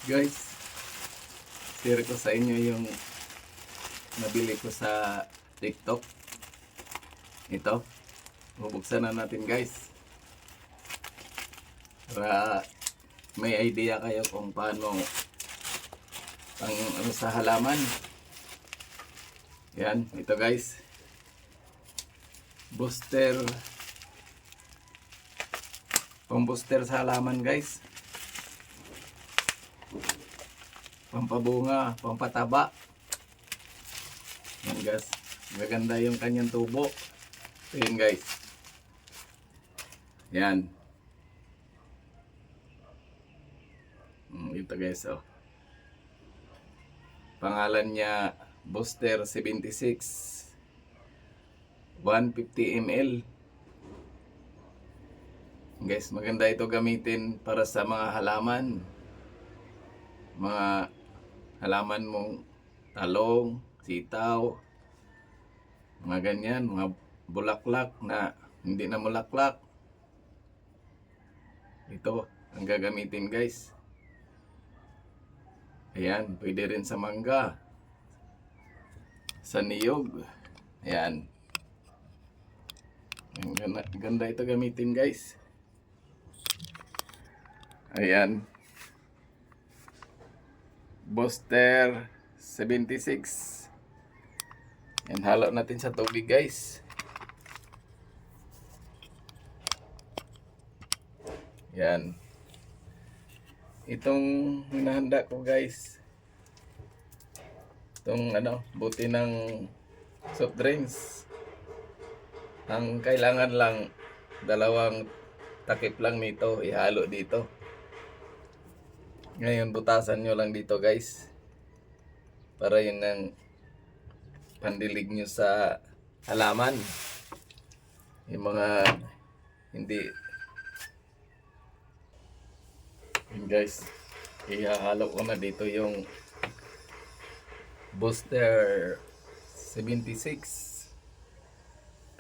Guys, share ko sa inyo yung nabili ko sa TikTok. Ito, bubuksan na natin guys. Para may idea kayo kung paano ang sa halaman. Yan, ito guys. Booster. Pang-booster sa halaman guys. Pampabunga, pampataba. Yan guys. Maganda yung kanyang tubo. Ayan guys. Yan. Ito guys oh. Pangalan niya Booster 76. 150 ml. Guys, maganda ito gamitin para sa mga halaman. Mga halaman mong talong, sitaw, mga ganyan, mga bulaklak na hindi na mulaklak. Ito ang gagamitin guys. Ayan, pwede rin sa mangga, sa niyog. Ayan. Ganda ito gamitin guys. Ayan. Booster 76. Yan, halo natin sa tubig guys. Yan. Itong hinahanda ko guys. Itong buti ng soft drinks. Ang kailangan lang, dalawang takip lang nito, ihalo dito. Ngayon, butasan nyo lang dito guys. Para yun ang pandilig nyo sa halaman. Yung mga hindi. Yun guys. Ihahalo ko na dito yung Booster 76.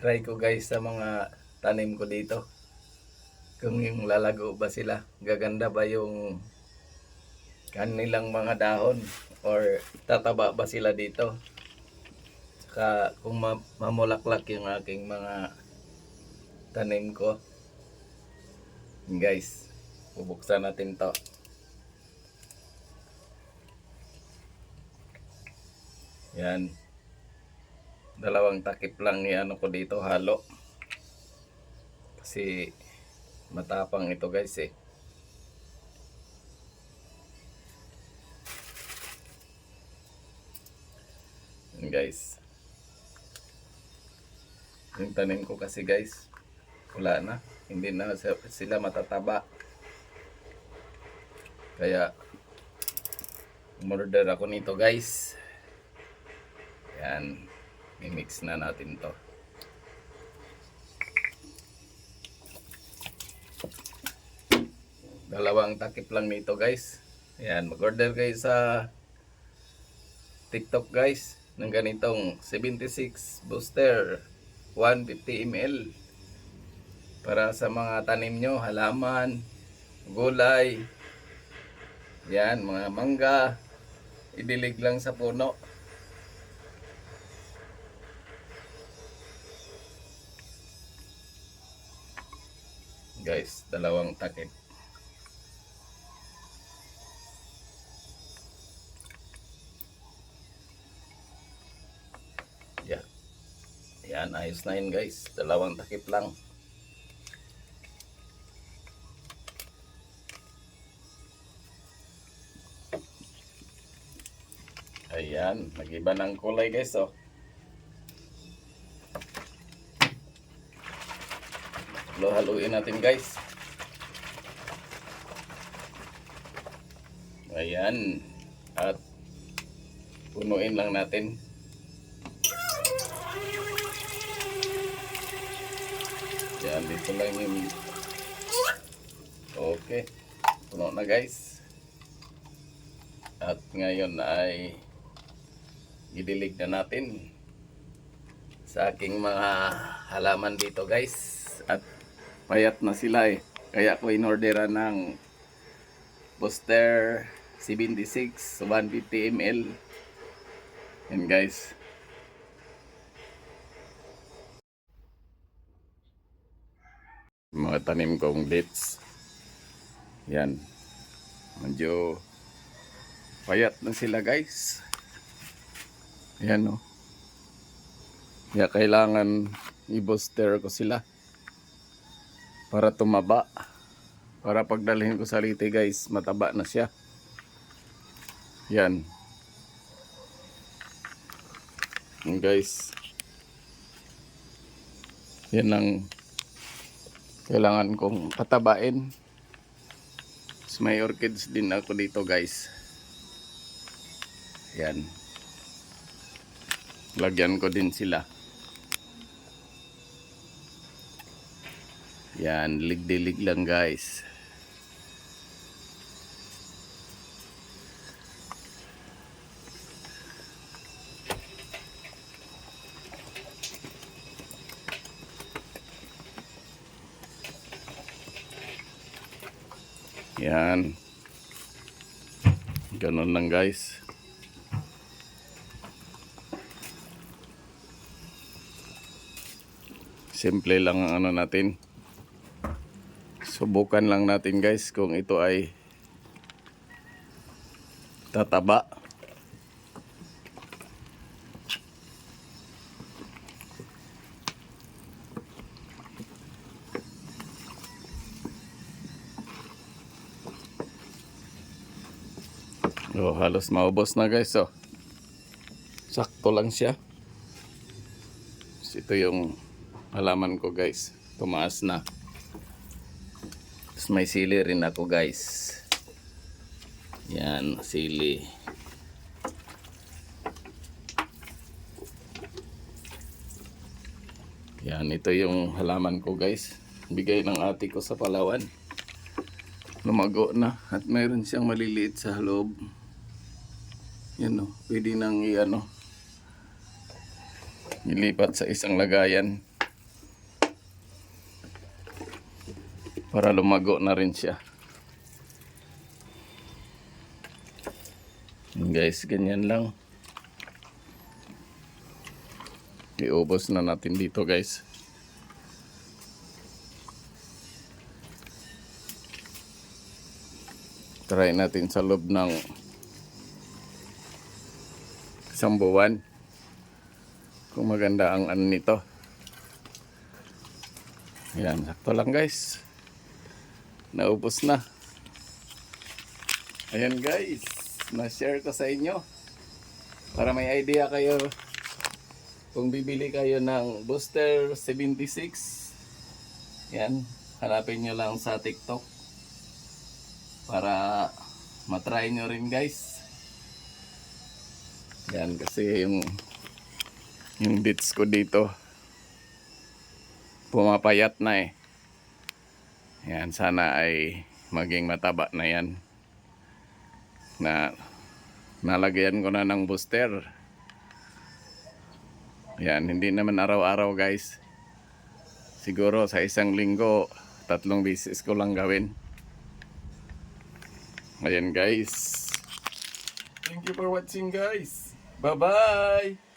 Try ko guys sa mga tanim ko dito. Kung yung lalago ba sila. Gaganda ba yung kanilang mga dahon or tataba ba sila dito. Saka kung mamulaklak yung aking mga tanim ko. Guys, bubuksan natin to. Yan. Dalawang takip lang ni ko dito halo. Kasi matapang ito guys eh. Guys, yung tanim ko kasi guys wala na, hindi na sila matataba, kaya umorder ako nito guys. Yan, i-mix na natin to. Dalawang takip lang nito guys. Yan, mag-order kayo sa TikTok guys ng ganitong 76 Booster 150 ml para sa mga tanim nyo, halaman, gulay. Yan, mga mangga, idilig lang sa puno. Guys, dalawang takip. Yan, ayos na yun guys. Dalawang takip lang. Ayan, nag-iba ng kulay guys oh. Halo-haluin natin guys. Ayan. At punuin lang natin. Yan, dito lang yung... Okay. Puno na guys. At ngayon ay idilig na natin sa aking mga halaman dito guys. At payat na sila eh. Kaya ko inorderan ng Booster 76, 150 ml. Yan guys. Mga tanim kong dates. Yan. Medyo payat na sila guys. Yan o. Kaya kailangan i-booster ko sila para tumaba. Para pagdalhin ko sa Leyte guys, mataba na siya. Yan. Yan guys. Yan ang kailangan kong patabain. May orchids din ako dito guys. Yan. Lagyan ko din sila. Yan, ligdilig lang guys. Yan. Ganun lang guys. Simple lang ang ano natin. Subukan lang natin guys kung ito ay tataba. Oh, halos maubos na guys. Oh. Sakto lang siya. Ito yung halaman ko guys. Tumaas na. Tapos may sili rin ako guys. Yan, sili. Yan, ito yung halaman ko guys. Bigay ng ate ko sa Palawan. Lumago na. At mayroon siyang maliliit sa loob. Yan o, pwede nang i-ano, ilipat sa isang lagayan para lumago na rin siya. Guys, ganyan lang. Iubos na natin dito guys. Try natin sa loob ng isang buwan kung maganda ang ano nito. Yan, sakto lang guys. Naubos na. Ayan guys, na-share ko sa inyo para may idea kayo kung bibili kayo ng Booster 76. Yan, hanapin nyo lang sa TikTok para matry nyo rin guys. Yan, kasi yung bits ko dito pumapayat na eh. Yan, sana ay maging mataba na yan. Na nalagyan ko na ng booster. Yan, hindi naman araw-araw guys. Siguro sa isang linggo 3 beses ko lang gawin. Ayan guys. Thank you for watching guys. Bye-bye!